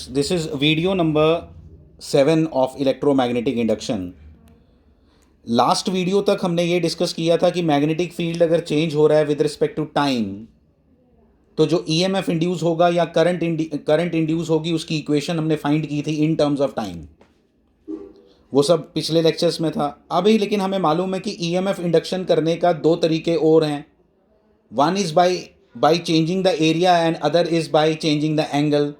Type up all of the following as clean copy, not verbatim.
this is video number 7 of electromagnetic induction. Last video तक हमने ये डिस्कस किया था कि मैग्नेटिक फील्ड अगर चेंज हो रहा है विद रिस्पेक्ट टू टाइम, तो जो ईएमएफ इंड्यूस होगा या करंट इंड्यूस होगी उसकी इक्वेशन हमने फाइंड की थी इन टर्म्स ऑफ टाइम। वो सब पिछले लेक्चर्स में था। अभी लेकिन हमें मालूम है कि ईएमएफ इंडक्शन करने का दो तरीके और हैं। One is by changing the area and other is by changing the angle,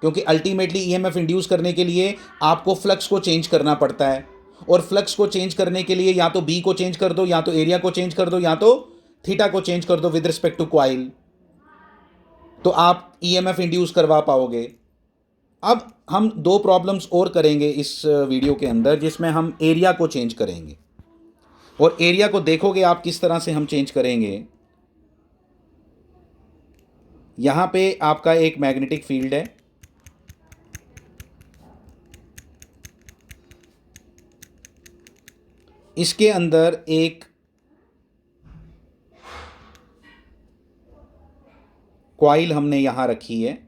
क्योंकि अल्टीमेटली ईएमएफ इंड्यूस करने के लिए आपको फ्लक्स को चेंज करना पड़ता है, और फ्लक्स को चेंज करने के लिए या तो बी को चेंज कर दो, या तो एरिया को चेंज कर दो, या तो थीटा को चेंज कर दो विद रिस्पेक्ट टू कॉइल, तो आप ईएमएफ इंड्यूस करवा पाओगे। अब हम दो प्रॉब्लम्स और करेंगे इस वीडियो के अंदर, जिसमें हम एरिया को चेंज करेंगे, और एरिया को देखोगे आप किस तरह से हम चेंज करेंगे। यहां पे आपका एक मैग्नेटिक फील्ड है, इसके अंदर एक कॉइल हमने यहां रखी है,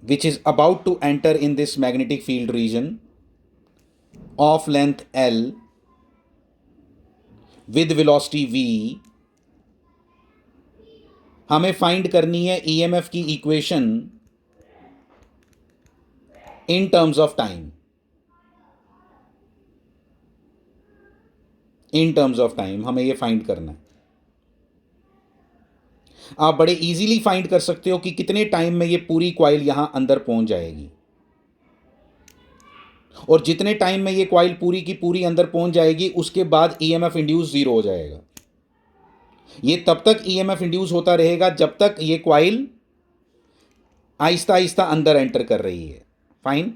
which is about to enter in this magnetic field region of length L with velocity V। हमें फाइंड करनी है ईएमएफ की equation in terms of time. In terms of time हमें ये फाइंड करना है। आप बड़े इजीली फाइंड कर सकते हो कि कितने टाइम में ये पूरी कॉइल यहां अंदर पहुंच जाएगी, और जितने टाइम में ये कॉइल पूरी की पूरी अंदर पहुंच जाएगी उसके बाद ईएमएफ इंड्यूस जीरो हो जाएगा। ये तब तक ईएमएफ इंड्यूस होता रहेगा जब तक ये कॉइल आहिस्ता आहिस्ता अंदर एंटर कर रही है। फाइन,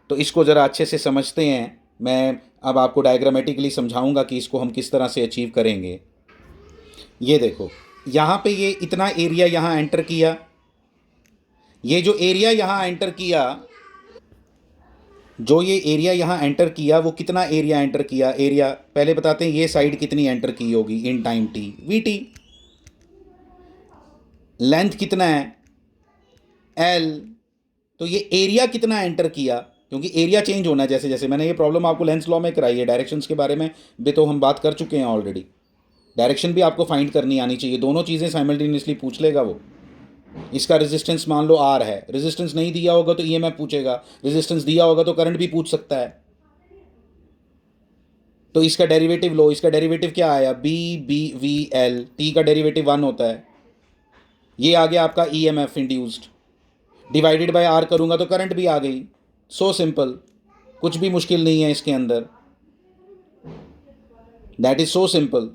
तो इसको ज़रा अच्छे से समझते हैं। मैं अब आपको डायग्रामेटिकली समझाऊंगा कि इसको हम किस तरह से अचीव करेंगे। ये देखो, यहाँ पे ये इतना एरिया यहाँ एंटर किया, ये जो एरिया यहाँ एंटर किया, जो ये एरिया यहाँ एंटर किया वो कितना एरिया एंटर किया। एरिया पहले बताते हैं, ये साइड कितनी एंटर की होगी इन time T, we T. Length कितना है, एल। तो ये एरिया कितना एंटर किया, क्योंकि एरिया चेंज होना है जैसे जैसे। मैंने ये प्रॉब्लम आपको लेंस लॉ में कराई है, डायरेक्शंस के बारे में भी तो हम बात कर चुके हैं ऑलरेडी। डायरेक्शन भी आपको फाइंड करनी आनी चाहिए, दोनों चीज़ें साइमल्टेनियसली पूछ लेगा वो। इसका रेजिस्टेंस मान लो आर है, रेजिस्टेंस नहीं दिया होगा तो ईएमएफ पूछेगा, रेजिस्टेंस दिया होगा तो करंट भी पूछ सकता है। तो इसका डेरिवेटिव लो, इसका डेरिवेटिव क्या आया, B B V L, T का डेरिवेटिव 1 होता है। ये आ गया आपका EMF induced, divided by R करूंगा तो करंट भी आ गई। सो सिंपल, कुछ भी मुश्किल नहीं है इसके अंदर, दैट इज सो सिंपल।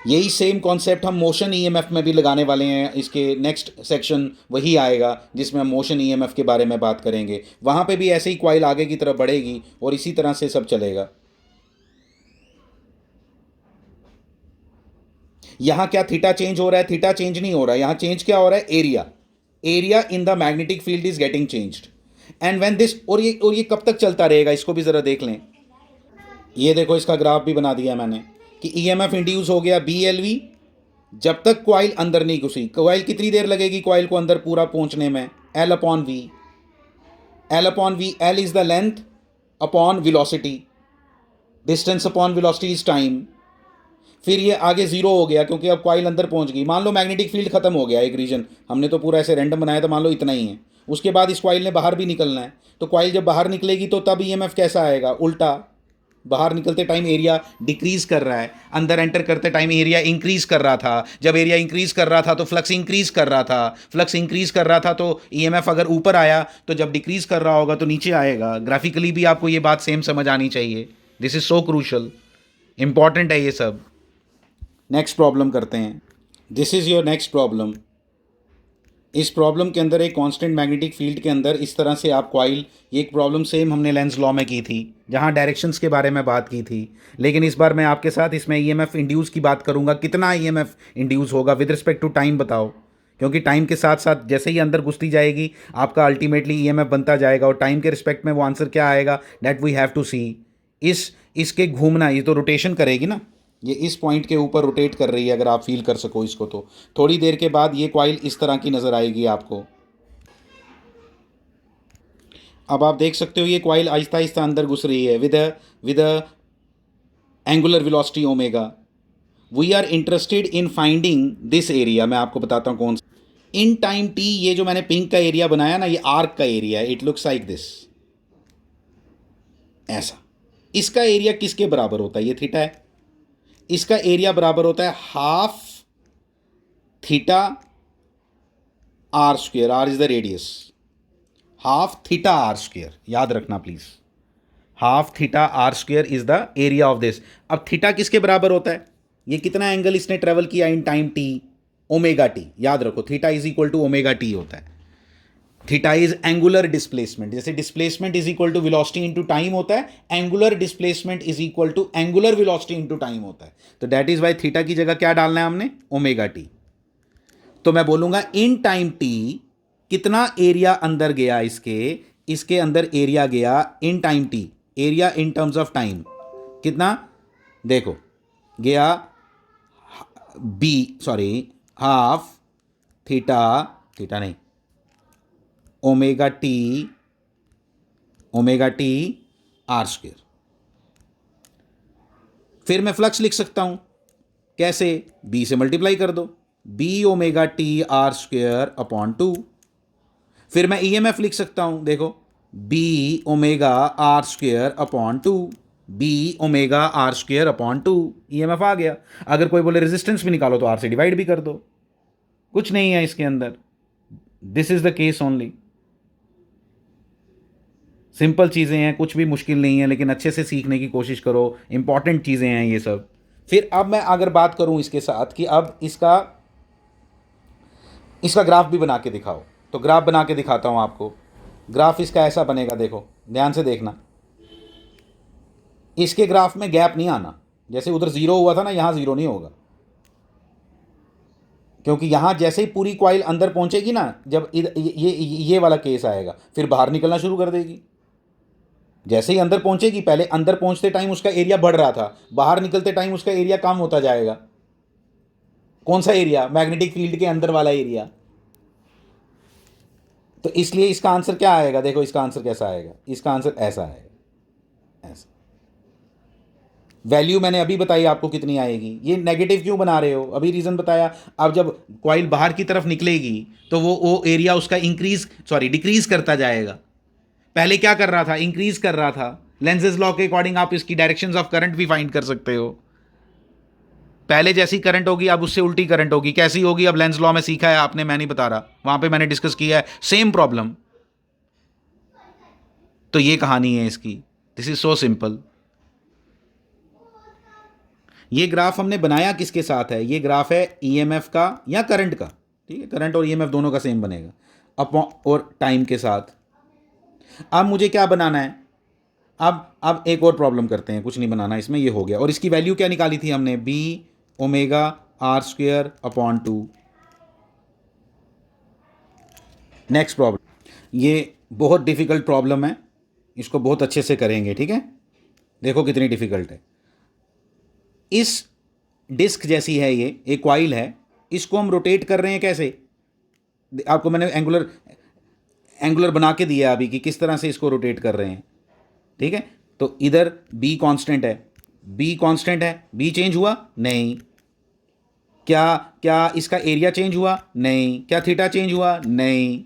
यही सेम कॉन्सेप्ट हम मोशन ईएमएफ में भी लगाने वाले हैं। इसके नेक्स्ट सेक्शन वही आएगा जिसमें हम मोशन ईएमएफ के बारे में बात करेंगे। वहाँ पे भी ऐसे ही कॉइल आगे की तरफ बढ़ेगी और इसी तरह से सब चलेगा। यहाँ क्या थीटा चेंज हो रहा है, थीटा चेंज नहीं हो रहा है। यहाँ चेंज क्या हो रहा है, area. Area in the magnetic field is getting changed and when this, और ये कब तक चलता रहेगा, इसको भी ज़रा देख लें। ये देखो, इसका ग्राफ भी बना दिया मैंने कि ईएमएफ इंड्यूस हो गया बी एल वी, जब तक कॉइल अंदर नहीं घुसी। कॉइल कितनी देर लगेगी कॉइल को अंदर पूरा पहुंचने में, L upon V. L upon V, L is the length upon velocity, distance upon velocity is time. फिर ये आगे जीरो हो गया क्योंकि अब कॉइल अंदर पहुंच गई। मान लो मैग्नेटिक फील्ड खत्म हो गया एक रीजन, हमने तो पूरा ऐसे रैंडम बनाया था, मान लो इतना ही है। उसके बाद इस कॉइल ने बाहर भी निकलना है, तो कॉइल जब बाहर निकलेगी तो तब ईएमएफ कैसा आएगा, उल्टा। बाहर निकलते टाइम एरिया डिक्रीज कर रहा है, अंदर एंटर करते टाइम एरिया इंक्रीज कर रहा था। जब एरिया इंक्रीज कर रहा था तो फ्लक्स इंक्रीज कर रहा था, फ्लक्स इंक्रीज कर रहा था तो ईएमएफ अगर ऊपर आया तो जब डिक्रीज कर रहा होगा तो नीचे आएगा। ग्राफिकली भी आपको ये बात सेम समझ आनी चाहिए। This is so crucial, important है ये सब। नेक्स्ट प्रॉब्लम करते हैं। This is your next problem. इस प्रॉब्लम के अंदर एक कांस्टेंट मैग्नेटिक फील्ड के अंदर इस तरह से आप कॉइल, ये एक प्रॉब्लम सेम हमने लेंस लॉ में की थी जहां डायरेक्शंस के बारे में बात की थी, लेकिन इस बार मैं आपके साथ इसमें ईएमएफ इंड्यूस की बात करूंगा। कितना ईएमएफ इंड्यूस होगा विद रिस्पेक्ट टू टाइम बताओ, क्योंकि टाइम के साथ साथ जैसे ही अंदर घुसती जाएगी आपका अल्टीमेटली ईएमएफ बनता जाएगा, और टाइम के रिस्पेक्ट में वो आंसर क्या आएगा, दैट वी हैव टू सी। इसके घूमना, ये तो रोटेशन करेगी ना, ये इस पॉइंट के ऊपर रोटेट कर रही है, अगर आप फील कर सको इसको तो थोड़ी देर के बाद ये कॉइल इस तरह की नज़र आएगी आपको। अब आप देख सकते हो ये कॉइल आहिस्ता आहिस्ता अंदर घुस रही है with angular velocity omega. We are interested in finding this area. मैं आपको बताता हूँ कौन सा। इन टाइम टी, ये जो मैंने पिंक का एरिया बनाया ना, ये आर्क का एरिया है। इट लुक्स लाइक दिस, ऐसा। इसका एरिया किसके बराबर होता है? ये थीटा है। इसका एरिया बराबर होता है half theta R square. R is the radius. Half theta R square, याद रखना please. Half theta R square is the area of this. अब थीटा किसके बराबर होता है? ये कितना एंगल इसने ट्रेवल किया in time T? Omega T. याद रखो, theta is equal to omega T होता है। Theta is angular displacement. जैसे displacement is equal to velocity into time होता है, angular displacement is equal to angular velocity into time होता है। तो दैट इज वाई थीटा की जगह क्या डालना है हमने? Omega T. तो मैं बोलूंगा इन टाइम टी कितना एरिया अंदर गया इसके अंदर एरिया गया इन time T. Area in terms of time कितना? देखो, गया हाफ थीटा, थीटा नहीं, ओमेगा टी आर स्क्वेयर। फिर मैं फ्लक्स लिख सकता हूं कैसे? बी से मल्टीप्लाई कर दो, B omega T R square upon 2। फिर मैं ईएमएफ लिख सकता हूं, देखो, B omega R square upon 2, B omega R square upon 2। EMF आ गया। अगर कोई बोले रेजिस्टेंस भी निकालो तो आर से डिवाइड भी कर दो, कुछ नहीं है इसके अंदर। This is the case only. Simple चीज़ें हैं, कुछ भी मुश्किल नहीं है, लेकिन अच्छे से सीखने की कोशिश करो। इंपॉर्टेंट चीज़ें हैं ये सब। फिर अब मैं अगर बात करूं इसके साथ कि अब इसका ग्राफ भी बना के दिखाओ, तो ग्राफ बना के दिखाता हूं आपको। ग्राफ इसका ऐसा बनेगा, देखो ध्यान से देखना। इसके ग्राफ में गैप नहीं आना। जैसे उधर जीरो हुआ था ना, यहां जीरो नहीं होगा, क्योंकि यहां जैसे ही पूरी कॉइल अंदर पहुंचेगी ना, जब ये वाला केस आएगा, फिर बाहर निकलना शुरू कर देगी। जैसे ही अंदर पहुंचेगी, पहले अंदर पहुंचते टाइम उसका एरिया बढ़ रहा था, बाहर निकलते टाइम उसका एरिया कम होता जाएगा। कौन सा एरिया? मैग्नेटिक फील्ड के अंदर वाला एरिया। तो इसलिए इसका आंसर क्या आएगा? देखो इसका आंसर कैसा आएगा। इसका आंसर ऐसा आएगा, ऐसा। वैल्यू मैंने अभी बताई आपको कितनी आएगी। ये नेगेटिव क्यों बना रहे हो? अभी रीजन बताया। अब जब कॉइल बाहर की तरफ निकलेगी तो वो एरिया उसका डिक्रीज करता जाएगा। पहले क्या कर रहा था? इंक्रीज कर रहा था। लेंसेज लॉ के अकॉर्डिंग आप इसकी डायरेक्शंस ऑफ करंट भी फाइंड कर सकते हो। पहले जैसी करंट होगी अब उससे उल्टी करंट होगी। कैसी होगी? अब लेंस लॉ में सीखा है आपने, मैं नहीं बता रहा, वहां पे मैंने डिस्कस किया है सेम प्रॉब्लम। तो ये कहानी है इसकी। This is so simple. ये ग्राफ हमने बनाया किसके साथ है? ये ग्राफ है ईएमएफ का या करंट का, ठीक है? करंट और ईएमएफ दोनों का सेम बनेगा, और टाइम के साथ। अब मुझे क्या बनाना है? अब एक और प्रॉब्लम करते हैं, कुछ नहीं बनाना इसमें, ये हो गया। और इसकी वैल्यू क्या निकाली थी हमने? B omega R square upon 2। Next problem, ये बहुत डिफिकल्ट प्रॉब्लम है, इसको बहुत अच्छे से करेंगे, ठीक है? देखो कितनी डिफिकल्ट है। इस डिस्क जैसी है ये, एक कॉइल है, इसको हम रोटेट कर रहे हैं कैसे? आपको मैंने एंगुलर बना के दिया अभी कि किस तरह से इसको रोटेट कर रहे हैं, ठीक है? तो इधर बी कांस्टेंट है, बी चेंज हुआ नहीं। क्या इसका एरिया चेंज हुआ? नहीं। क्या थीटा चेंज हुआ? नहीं।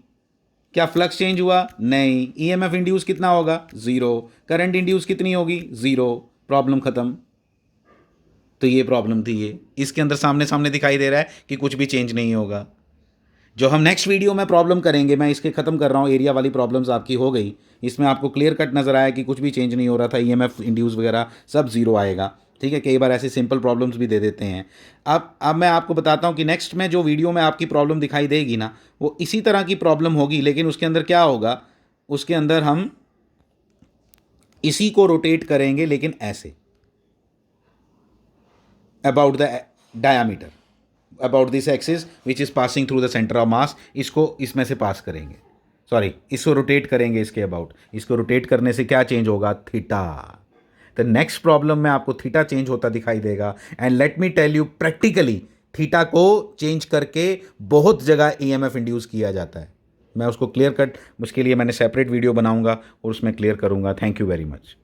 क्या फ्लक्स चेंज हुआ? नहीं। ईएमएफ इंड्यूस कितना होगा? 0। करंट इंड्यूस कितनी होगी? 0। प्रॉब्लम खत्म। तो ये प्रॉब्लम थी। ये इसके अंदर सामने सामने दिखाई दे रहा है कि कुछ भी चेंज नहीं होगा। जो हम नेक्स्ट वीडियो में प्रॉब्लम करेंगे, मैं इसके ख़त्म कर रहा हूँ। एरिया वाली प्रॉब्लम्स आपकी हो गई, इसमें आपको क्लियर कट नज़र आया कि कुछ भी चेंज नहीं हो रहा था, ईएमएफ इंड्यूस वगैरह सब 0 आएगा, ठीक है? कई बार ऐसे सिंपल प्रॉब्लम्स भी दे देते हैं। अब मैं आपको बताता हूँ कि नेक्स्ट में जो वीडियो में आपकी प्रॉब्लम दिखाई देगी ना, वो इसी तरह की प्रॉब्लम होगी, लेकिन उसके अंदर क्या होगा? उसके अंदर हम इसी को रोटेट करेंगे, लेकिन ऐसे, about the diameter, about this axis which is passing through the centre of mass. इसको इसमें से पास करेंगे, इसको रोटेट करेंगे इसके अबाउट। इसको रोटेट करने से क्या चेंज होगा? थीटा। द नेक्स्ट प्रॉब्लम में आपको थीटा चेंज होता दिखाई देगा। And let me tell you, practically theta को चेंज करके बहुत जगह ईएमएफ इंड्यूस किया जाता है। मैं उसको क्लियर कट, उसके लिए मैंने सेपरेट वीडियो बनाऊंगा और उसमें क्लियर करूंगा। Thank you very much.